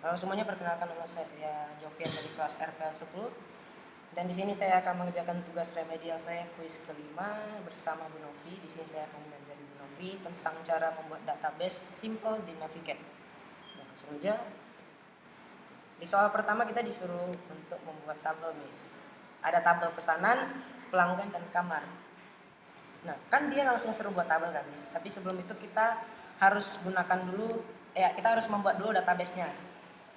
Halo semuanya, perkenalkan nama saya Jovian dari kelas RPL 10. Dan di sini saya akan mengerjakan tugas remedial saya kuis kelima bersama Bu Novi. Di sini saya akan mengajari Bu Novi tentang cara membuat database simple di Navigate. Nah, langsung aja. Di soal pertama kita disuruh untuk membuat tabel miss. Ada tabel pesanan, pelanggan, dan kamar. Nah, kan dia langsung suruh buat tabel kan miss. Tapi sebelum itu kita harus gunakan dulu, kita harus membuat dulu database-nya.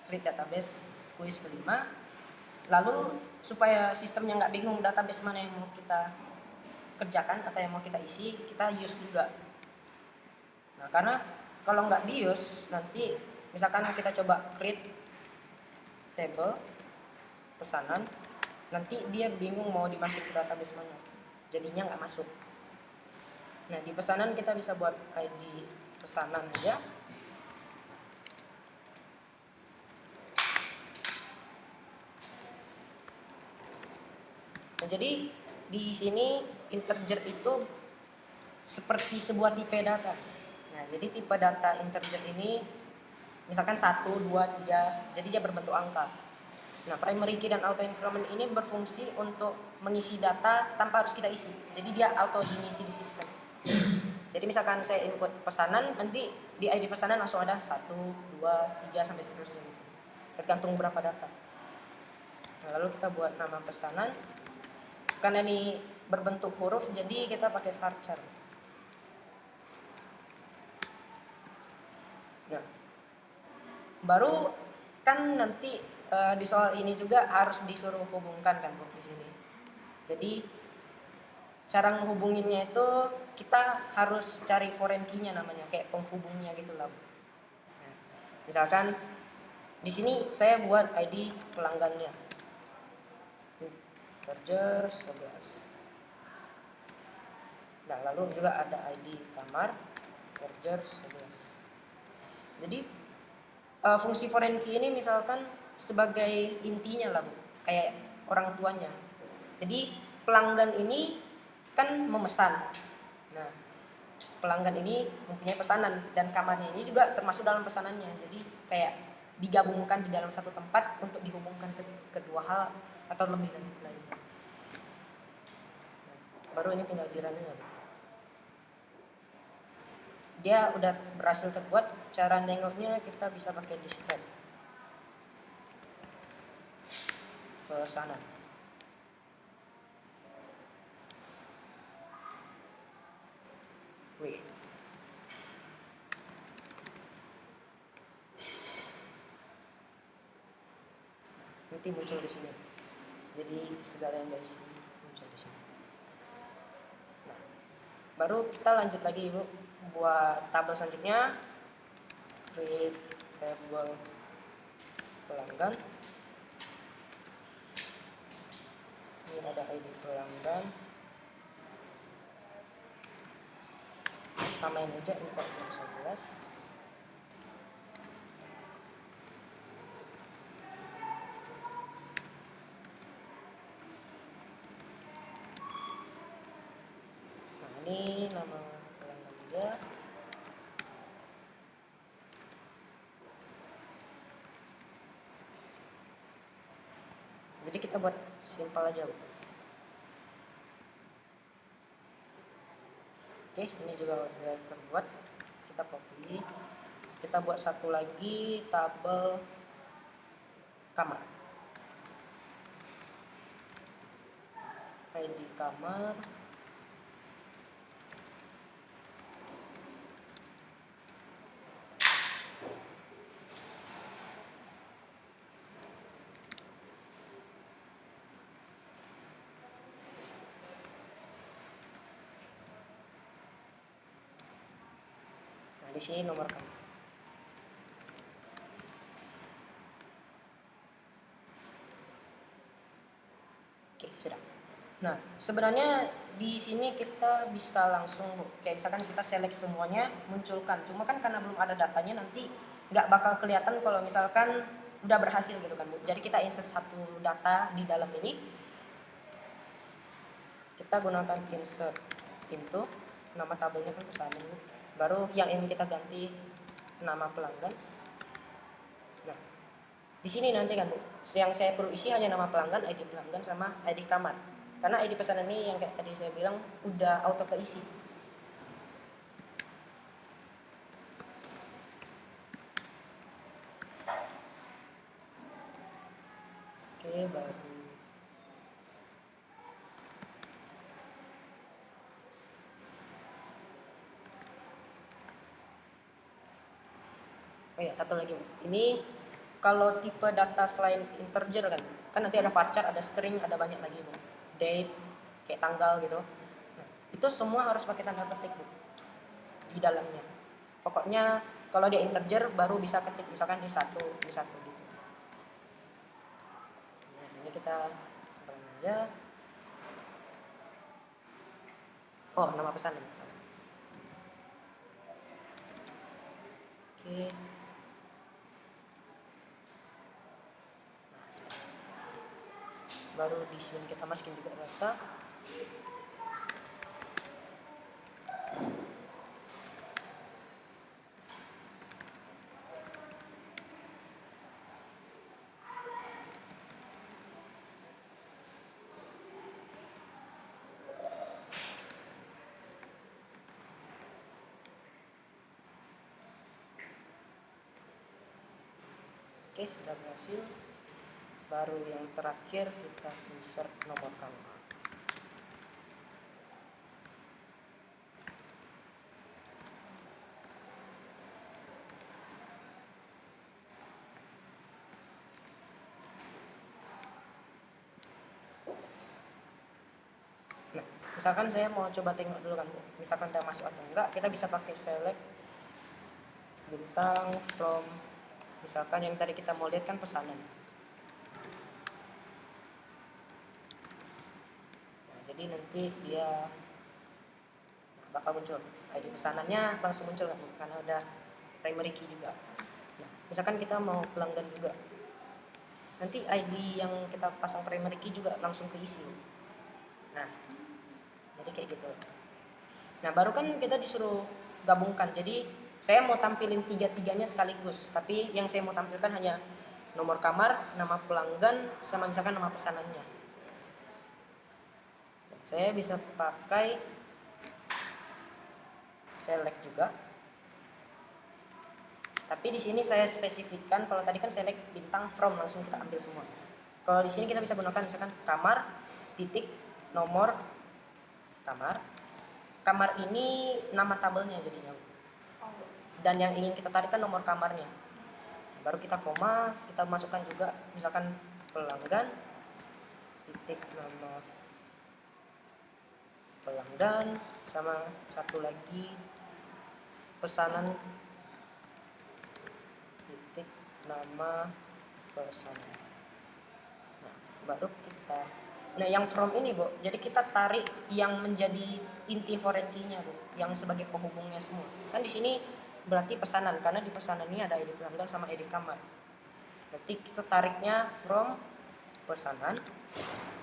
Create database kuis kelima. Lalu supaya sistemnya nggak bingung database mana yang mau kita kerjakan atau yang mau kita isi, kita use juga. Nah, karena kalau nggak di use, nanti misalkan kita coba create table pesanan, nanti dia bingung mau dimasukin ke database mana, jadinya nggak masuk. Nah, di pesanan kita bisa buat ID pesanan aja. Nah, jadi di sini integer itu seperti sebuah tipe data. Nah, jadi tipe data integer ini misalkan 1, 2, 3, jadi dia berbentuk angka. Nah, primary key dan auto increment ini berfungsi untuk mengisi data tanpa harus kita isi. Jadi dia auto diisi di sistem. Jadi misalkan saya input pesanan, nanti di ID pesanan langsung ada 1, 2, 3 sampai seterusnya. Tergantung berapa data. Nah, lalu kita buat nama pesanan. Karena ini berbentuk huruf, jadi kita pakai varchar. Nah, baru kan nanti di soal ini juga harus disuruh hubungkan kan Bu di sini. Jadi cara menghubunginnya itu kita harus cari foreign key-nya, namanya kayak penghubungnya gitu lah. Nah, misalkan di sini saya buat ID pelanggannya. Charger 11. Nah, lalu juga ada ID kamar charger 11. Jadi fungsi foreign key ini misalkan sebagai intinya lah Bu, kayak orang tuanya. Jadi pelanggan ini kan memesan. Nah, pelanggan ini mempunyai pesanan dan kamarnya ini juga termasuk dalam pesanannya. Jadi kayak digabungkan di dalam satu tempat untuk dihubungkan ke kedua hal atau lebih lainnya. Baru ini tinggal di running. Dia udah berhasil terbuat. Cara nengoknya kita bisa pakai display ke sana. Wih. Nanti muncul di sini. Jadi segala yang guys muncul di sini. Nah, baru kita lanjut lagi Bu buat tabel selanjutnya. Create table pelanggan. Ini ada ID pelanggan. Samain aja import 11. Nah, ini nama pelanggan juga. Jadi kita buat simpel aja Bu. Oke, ini juga sudah terbuat. Kita copy. Kita buat satu lagi tabel kamar. ID kamar. Nah, di sini nomor kamar. Oke, sudah. Nah, sebenarnya di sini kita bisa langsung Bu, kayak misalkan kita select semuanya, munculkan. Cuma kan karena belum ada datanya, nanti nggak bakal kelihatan kalau misalkan udah berhasil gitu kan Bu. Jadi kita insert satu data di dalam ini. Kita gunakan insert into, nama tabelnya kan pesanan Bu. Baru yang ini kita ganti nama pelanggan. Nah, Di sini nanti kan Bu, yang saya perlu isi hanya nama pelanggan, ID pelanggan sama ID kamar. Karena ID pesanan ini yang kayak tadi saya bilang udah auto keisi. Oke, baru. Oh ya, satu lagi Bu. Ini kalau tipe data selain integer kan nanti ada varchar, ada string, ada banyak lagi Bu. Date, kayak tanggal gitu. Nah, itu semua harus pakai tanda petik Bu di dalamnya. Pokoknya kalau dia integer baru bisa ketik misalkan di satu gitu. Nah, ini kita run aja. Oh, nama pesanan. Oke. Baru di sini kita masukin juga data. Oke, sudah berhasil. Baru yang terakhir kita insert nomor kamar. Nah, misalkan saya mau coba tengok dulu kan Bu, misalkan udah masuk atau enggak, kita bisa pakai select bintang from, misalkan yang tadi kita mau lihat kan pesanan. Nah, jadi nanti dia bakal muncul ID pesanannya, langsung muncul kan Bu, karena udah primary key juga. Nah, misalkan kita mau pelanggan juga, nanti ID yang kita pasang primary key juga langsung keisi. Nah, jadi kayak gitu. Nah, baru kan kita disuruh gabungkan. Jadi saya mau tampilin tiga-tiganya sekaligus, tapi yang saya mau tampilkan hanya nomor kamar, nama pelanggan, sama misalkan nama pesanannya. Nah, saya bisa pakai select juga. Tapi di sini saya spesifikkan, kalau tadi kan select bintang from, langsung kita ambil semua. Kalau di sini kita bisa gunakan misalkan kamar titik nomor kamar. Kamar ini nama tabelnya jadinya. Dan yang ingin kita tarik kan nomor kamarnya. Baru kita koma, kita masukkan juga misalkan pelanggan titik nama pelanggan sama satu lagi pesanan titik nama pesanan. Nah, baru kita, nah yang from ini Bu, jadi kita tarik yang menjadi inti foreign key-nya Bu, yang sebagai penghubungnya semua. Kan di sini berarti pesanan, karena di pesanan ini ada ID pelanggan sama ID kamar. Berarti kita tariknya from pesanan,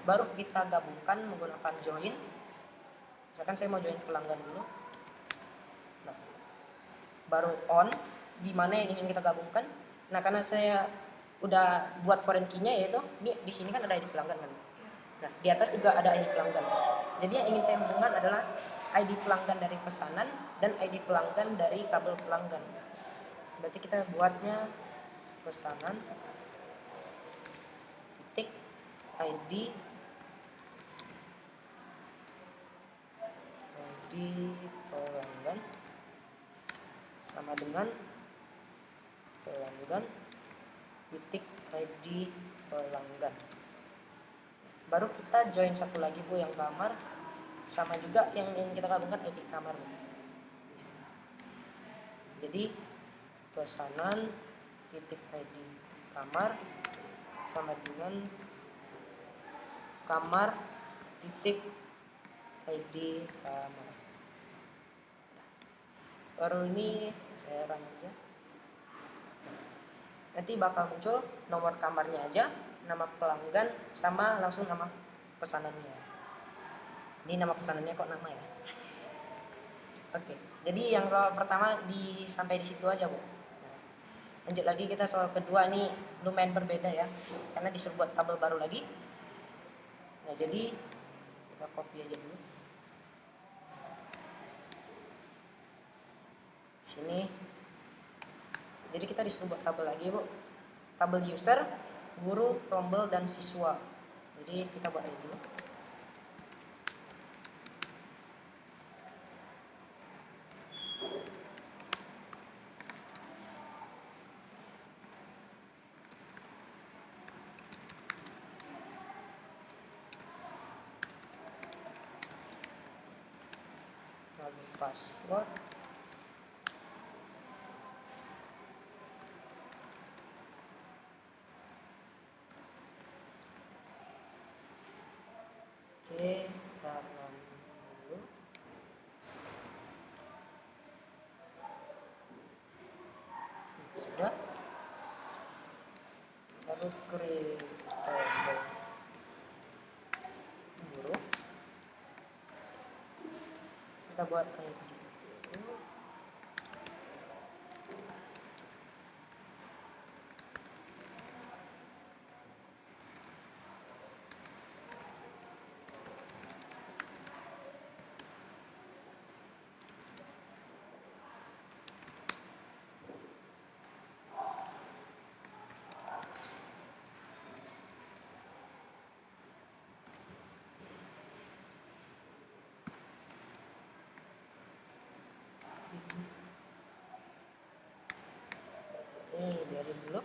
baru kita gabungkan menggunakan join. Misalkan saya mau join pelanggan dulu. Nah, baru on, di mana yang ingin kita gabungkan. Nah, karena saya udah buat foreign key-nya, yaitu ini di sini kan ada ID pelanggan kan. Nah, di atas juga ada ID pelanggan. Jadi yang ingin saya hubungkan adalah ID pelanggan dari pesanan dan ID pelanggan dari tabel pelanggan. Berarti kita buatnya pesanan titik ID pelanggan sama dengan pelanggan titik ID pelanggan. Baru kita join satu lagi Bu yang kamar, sama juga yang ingin kita gabungkan ID kamar Bu. Jadi pesanan titik ID kamar sama dengan kamar titik ID kamar. Baru ini saya run aja. Nanti bakal muncul nomor kamarnya aja, nama pelanggan, sama langsung nama pesanannya. Ini nama pesanannya kok nama ya? Oke, jadi yang soal pertama sampai di situ aja Bu. Lanjut lagi, kita soal kedua ini lumayan berbeda ya, karena disuruh buat tabel baru lagi. Nah, jadi kita copy aja dulu. Sini. Jadi kita disuruh buat tabel lagi, Bu. Tabel user, guru, rombel, dan siswa. Jadi kita buat aja dulu. Lalu password. Oke, kita run dulu. Sudah. Lalu create table guru. Kita buat ID dulu. Biarin dulu.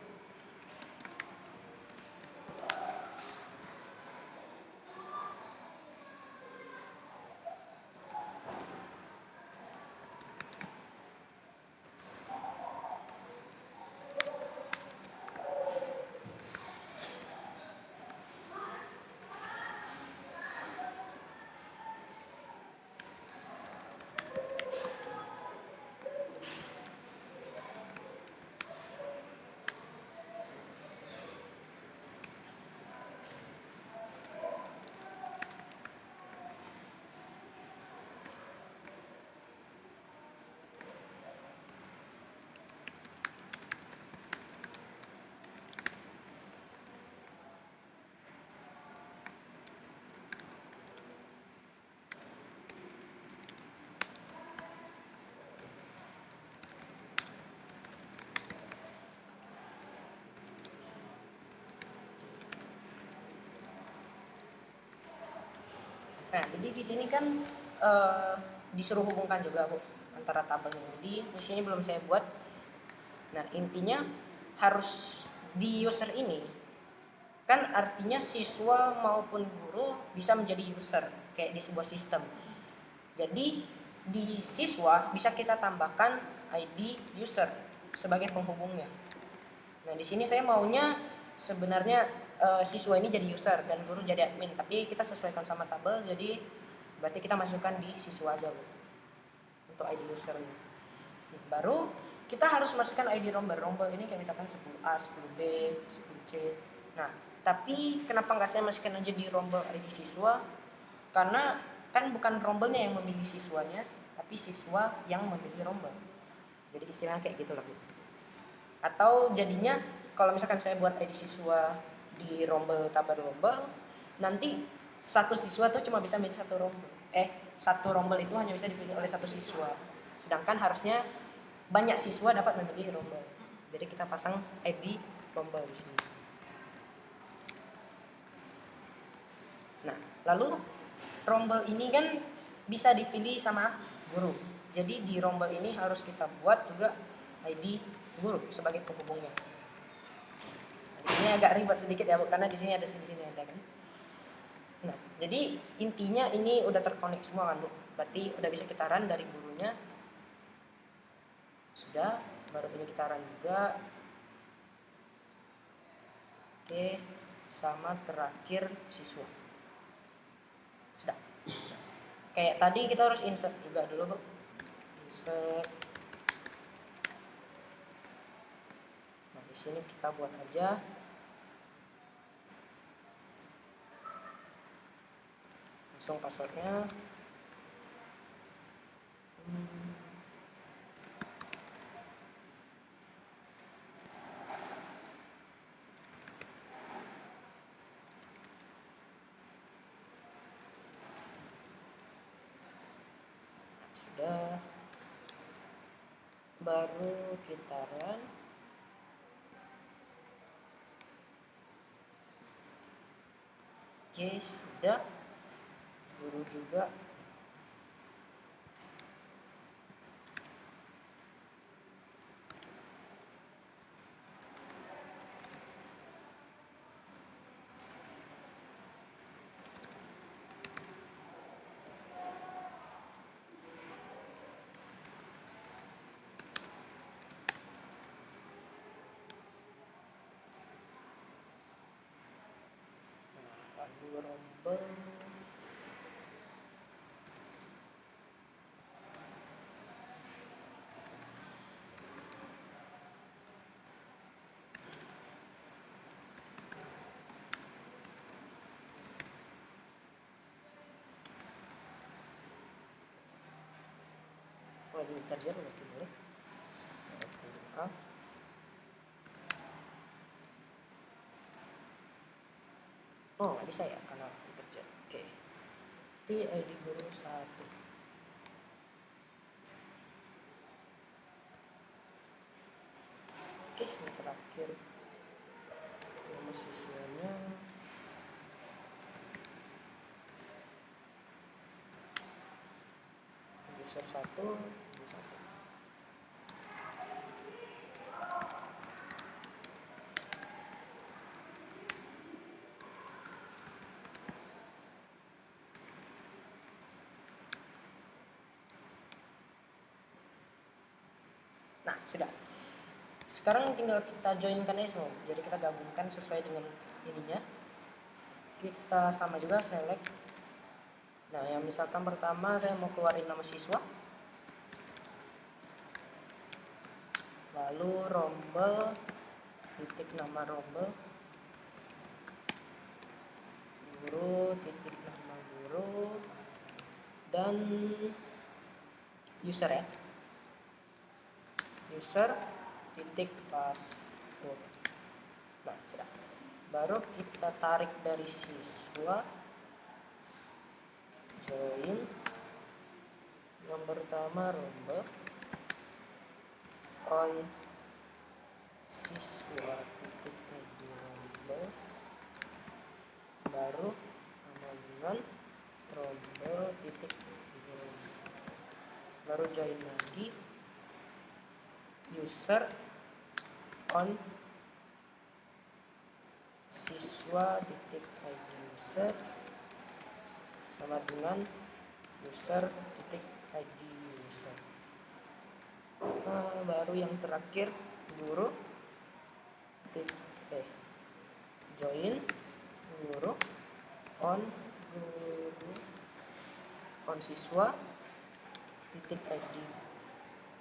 Nah, jadi di sini kan disuruh hubungkan juga, Bu, antara tabel ini. Jadi di sini belum saya buat. Nah, intinya harus di user ini kan artinya siswa maupun guru bisa menjadi user kayak di sebuah sistem. Jadi di siswa bisa kita tambahkan ID user sebagai penghubungnya. Nah, di sini saya maunya sebenarnya siswa ini jadi user dan guru jadi admin, tapi kita sesuaikan sama tabel, jadi berarti kita masukkan di siswa aja, Bu, untuk ID usernya. Baru kita harus masukkan ID rombel ini kayak misalkan 10A, 10B, 10C. Nah, tapi kenapa nggak saya masukkan aja di rombel ID siswa? Karena kan bukan rombelnya yang memilih siswanya, tapi siswa yang memilih rombel. Jadi istilahnya kayak gitu lah, Bu. Atau jadinya kalau misalkan saya buat ID siswa di rombel tabel rombel, nanti satu siswa tuh cuma bisa milih satu rombel. Satu rombel itu hanya bisa dipilih oleh satu siswa. Sedangkan harusnya banyak siswa dapat memilih rombel. Jadi kita pasang ID rombel di sini. Nah, lalu rombel ini kan bisa dipilih sama guru. Jadi di rombel ini harus kita buat juga ID guru sebagai penghubungnya. Ini agak ribet sedikit ya, Bu, karena di sini ada sini ada kan. Nah, jadi intinya ini udah terkonek semua kan, Bu. Berarti udah bisa kita run dari gurunya. Sudah, baru ini kita run juga. Oke, sama terakhir siswa. Sudah. Kayak tadi kita harus insert juga dulu, Bu. Insert. Nah, di sini kita buat aja. Langsung passwordnya. sudah, baru kita run. Oke, sudah, guru juga. Lalu rombel. Oh, ini kerja berarti boleh. A. Oh, nggak bisa ya karena kerja. Oke. ID guru 1. Oke, yang terakhir nama siswanya. User 1, user 1. Nah, sudah. Sekarang tinggal kita joinkan aja semua. Jadi kita gabungkan sesuai dengan ininya. Kita sama juga select. Nah, yang misalkan pertama saya mau keluarin nama siswa. Lalu rombel, titik nama rombel. Guru, titik nama guru. Dan user ya. User, titik password. Nah, sudah. Baru kita tarik dari siswa. Join. Yang pertama rombel. On siswa titik ID rombel. Baru dengan rombel titik join. Baru join lagi. User on siswa titik ID user sama dengan user titik ID user. Baru yang terakhir guru join guru on siswa titik ID.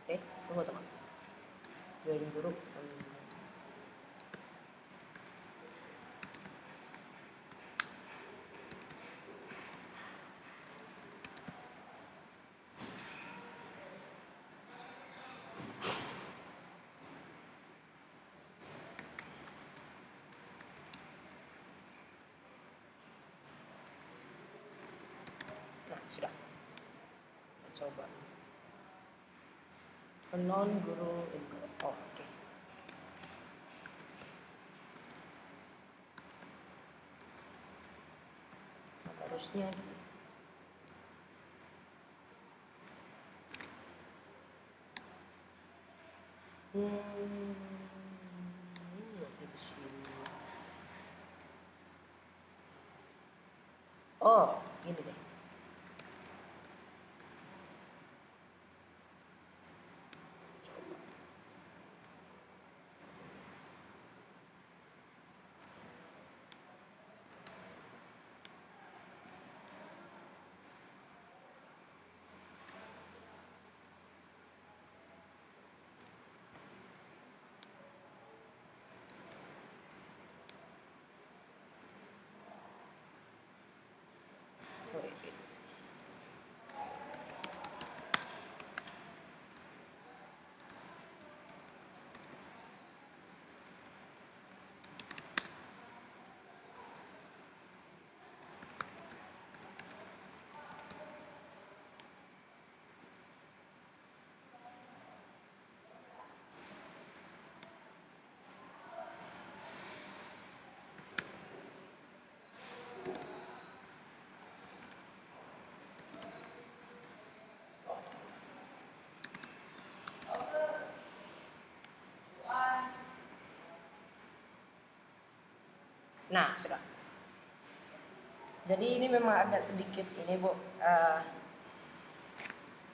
Oke, tunggu teman. Join guru Nah, sudah. Kita coba. Non guru info. Oh, oke. Nah, harusnya gini. Nanti di sini. Oh, gini deh. Nah, sudah. Jadi ini memang agak sedikit ini Bu.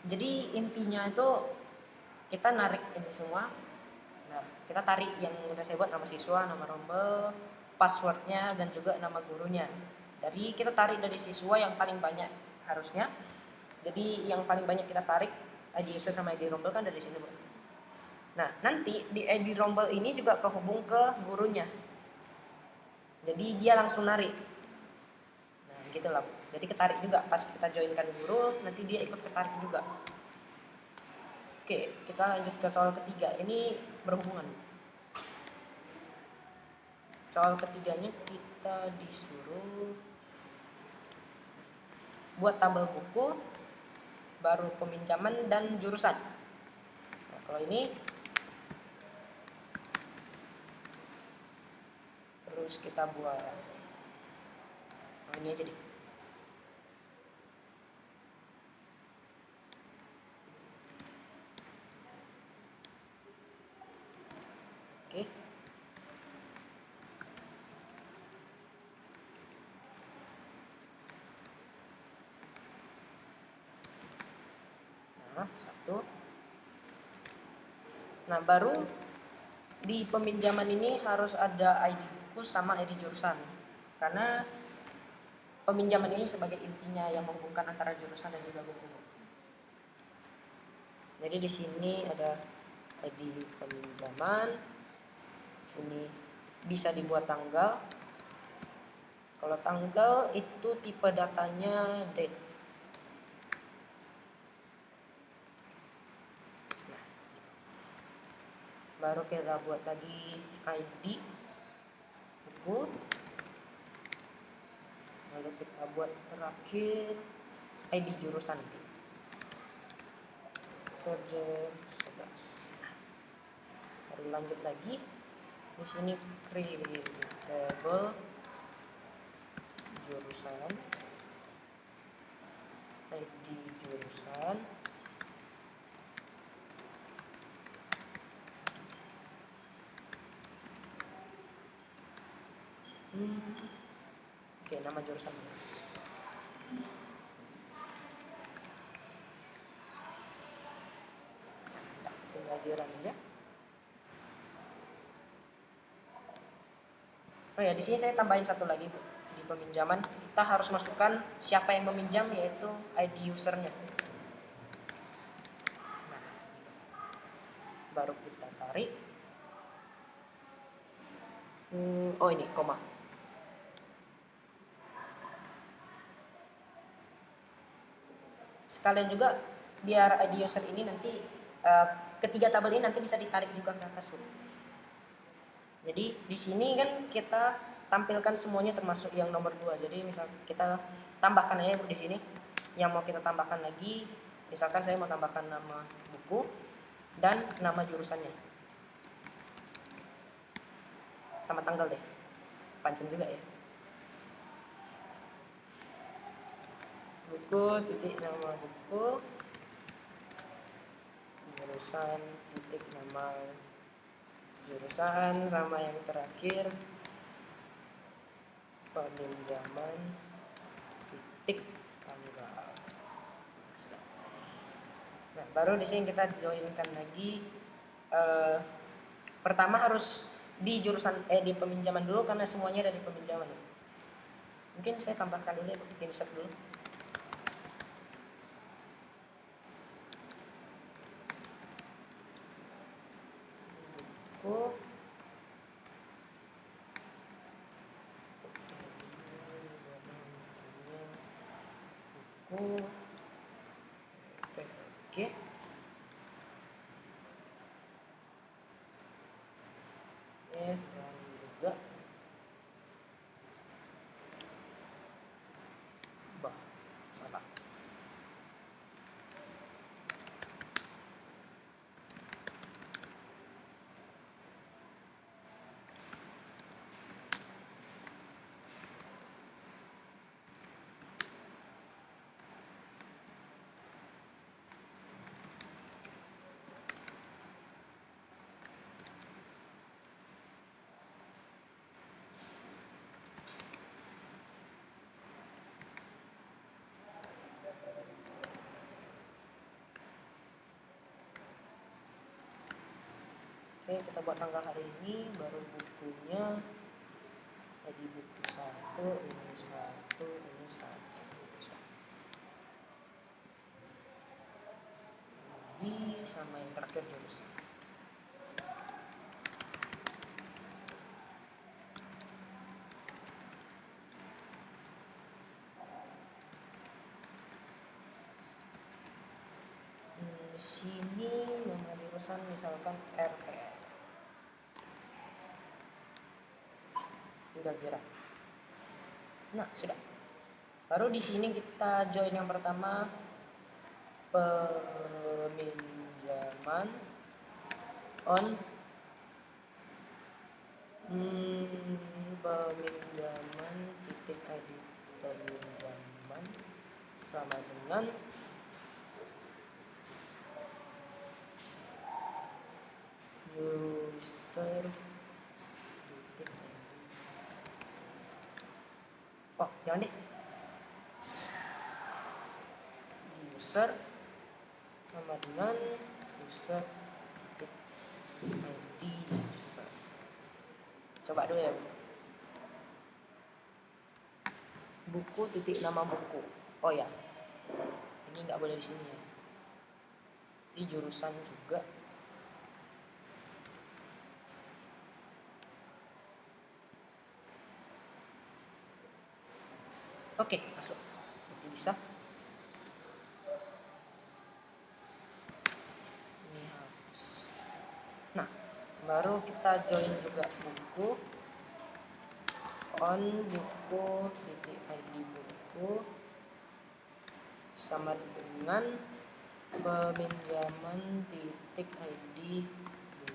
Jadi intinya itu kita narik ini semua. Nah, kita tarik yang udah saya buat, nama siswa, nama rombel, passwordnya, dan juga nama gurunya. Dari kita tarik dari siswa yang paling banyak harusnya. Jadi yang paling banyak kita tarik ID user sama ID rombel kan dari sini Bu. Nah, nanti di ID rombel ini juga kehubung ke gurunya. Jadi dia langsung narik. Nah, gitu lah Bu. Jadi ketarik juga pas kita joinkan guru, nanti dia ikut ketarik juga. Oke, kita lanjut ke soal ketiga. Ini berhubungan. Soal ketiganya kita disuruh buat tabel buku, baru peminjaman dan jurusan. Nah, kalau ini terus kita buat ini aja deh. Oke. Nah, satu. Nah, baru di peminjaman ini harus ada ID buku sama ID jurusan. Karena peminjaman ini sebagai intinya yang menghubungkan antara jurusan dan juga buku. Jadi di sini ada ID peminjaman. Sini bisa dibuat tanggal. Kalau tanggal itu tipe datanya date. Nah, baru kita buat lagi ID buku. Lalu kita buat terakhir ID jurusan. Project 11. Baru lanjut lagi. Di sini create table jurusan, ID jurusan, oke, nama jurusan. Tinggal di-run aja. Oh ya, di sini saya tambahin satu lagi Bu. Di peminjaman kita harus masukkan siapa yang meminjam, yaitu ID usernya. Nah, baru kita tarik. Oh ini koma. Sekalian juga biar ID user ini nanti ketiga tabel ini nanti bisa ditarik juga ke atas Bu. Jadi di sini kan kita tampilkan semuanya termasuk yang nomor 2. Jadi misal kita tambahkan aja Bu di sini. Yang mau kita tambahkan lagi, misalkan saya mau tambahkan nama buku dan nama jurusannya. Sama tanggal deh. Panjang juga ya. Buku titik nama buku, jurusan titik nama jurusan, sama yang terakhir peminjaman titik tanggal. Nah, baru di sini kita joinkan lagi. Pertama harus di jurusan di peminjaman dulu karena semuanya ada di peminjaman. Mungkin saya tambahkan dulu ya, insert dulu. Buku oke. Dan juga salah. Oke, kita buat tanggal hari ini, baru bukunya. Jadi buku 1, ini 1, ini 1. Lebih sama yang terakhir jurusan. Di sini nama jurusan misalkan RPL. Tinggal kira. Nah, sudah. Baru di sini kita join yang pertama, peminjaman on peminjaman titik ID peminjaman sama dengan user titik ID. Oh, jangan deh. User sama dengan user titik ID user. Coba dulu ya. Buku titik nama buku. Oh ya, ini nggak boleh di sini ya. Di jurusan juga. Oke, masuk. Nanti bisa. Ini hapus. Nah, baru kita join juga buku on buku titik ID buku sama dengan peminjaman titik ID buku.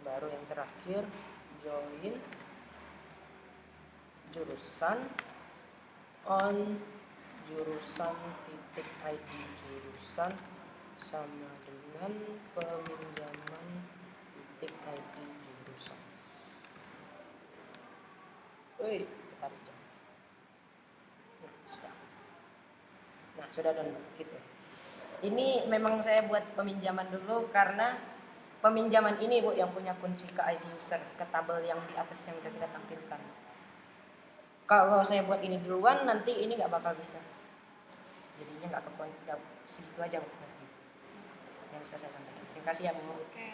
Baru yang terakhir join jurusan on jurusan titik ID jurusan sama dengan peminjaman titik ID jurusan. Ketarik jam. Sudah. Nah, sudah download gitu. Ini memang saya buat peminjaman dulu karena peminjaman ini Bu yang punya kunci ke ID user, ke tabel yang di atas yang udah kita tampilkan. Kalau saya buat ini duluan, nanti ini nggak bakal bisa. Jadinya nggak segitu aja Bu nanti yang bisa saya sampaikan. Terima kasih ya Bu. Oke.